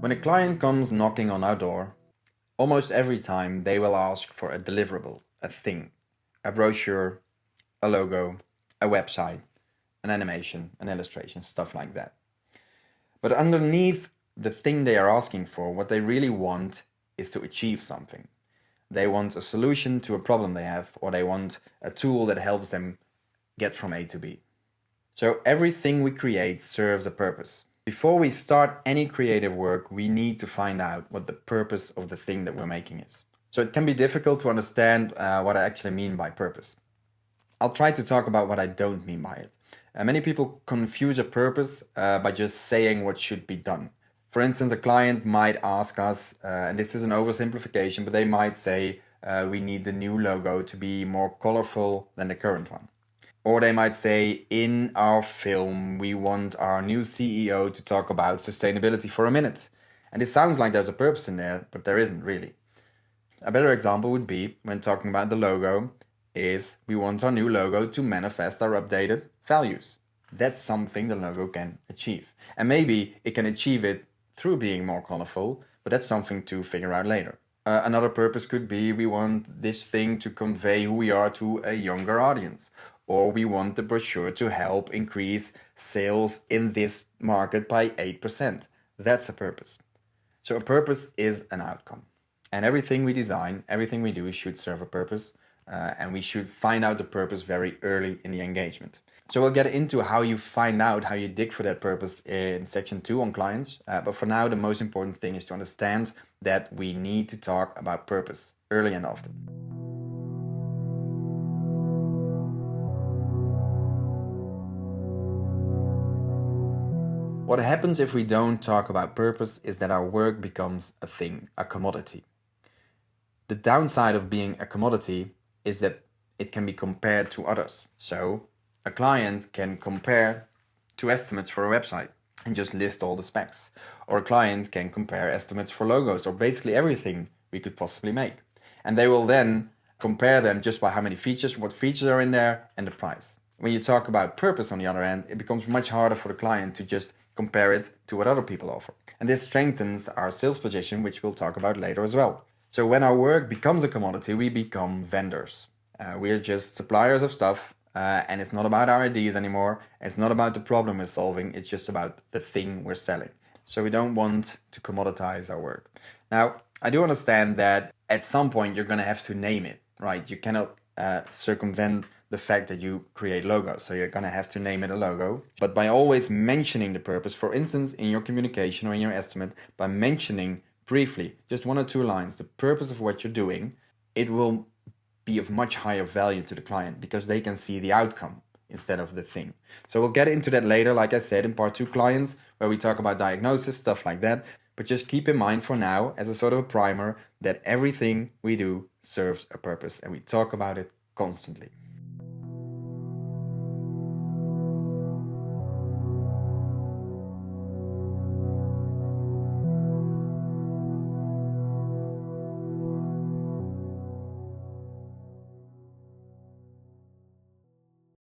When a client comes knocking on our door, almost every time they will ask for a deliverable, a thing, a brochure, a logo, a website, an animation, an illustration, stuff like that. But underneath the thing they are asking for, what they really want is to achieve something. They want a solution to a problem they have, or they want a tool that helps them get from A to B. So everything we create serves a purpose. Before we start any creative work, we need to find out what the purpose of the thing that we're making is. So it can be difficult to understand what I actually mean by purpose. I'll try to talk about what I don't mean by it. Many people confuse a purpose by just saying what should be done. For instance, a client might ask us, and this is an oversimplification, but they might say we need the new logo to be more colorful than the current one. Or they might say, in our film, we want our new CEO to talk about sustainability for a minute. And it sounds like there's a purpose in there, but there isn't really. A better example would be, when talking about the logo, is we want our new logo to manifest our updated values. That's something the logo can achieve. And maybe it can achieve it through being more colorful, but that's something to figure out later. Another purpose could be we want this thing to convey who we are to a younger audience. Or we want the brochure to help increase sales in this market by 8%. That's a purpose. So a purpose is an outcome. And everything we design, everything we do should serve a purpose. And we should find out the purpose very early in the engagement. So we'll get into how you find out, how you dig for that purpose in section 2 on clients. But for now, the most important thing is to understand that we need to talk about purpose early and often. What happens if we don't talk about purpose is that our work becomes a thing, a commodity. The downside of being a commodity is that it can be compared to others. So a client can compare two estimates for a website and just list all the specs. Or a client can compare estimates for logos or basically everything we could possibly make. And they will then compare them just by how many features, what features are in there, and the price. When you talk about purpose on the other end, it becomes much harder for the client to just compare it to what other people offer. And this strengthens our sales position, which we'll talk about later as well. So when our work becomes a commodity, we become vendors. We're just suppliers of stuff, and it's not about our ideas anymore. It's not about the problem we're solving. It's just about the thing we're selling. So we don't want to commoditize our work. Now, I do understand that at some point you're going to have to name it, right? You cannot circumvent the fact that you create logos. So you're going to have to name it a logo. But by always mentioning the purpose, for instance, in your communication or in your estimate, by mentioning briefly, just 1 or 2 lines, the purpose of what you're doing, it will be of much higher value to the client because they can see the outcome instead of the thing. So we'll get into that later, like I said, in part 2 clients, where we talk about diagnosis, stuff like that. But just keep in mind for now, as a sort of a primer, that everything we do serves a purpose and we talk about it constantly.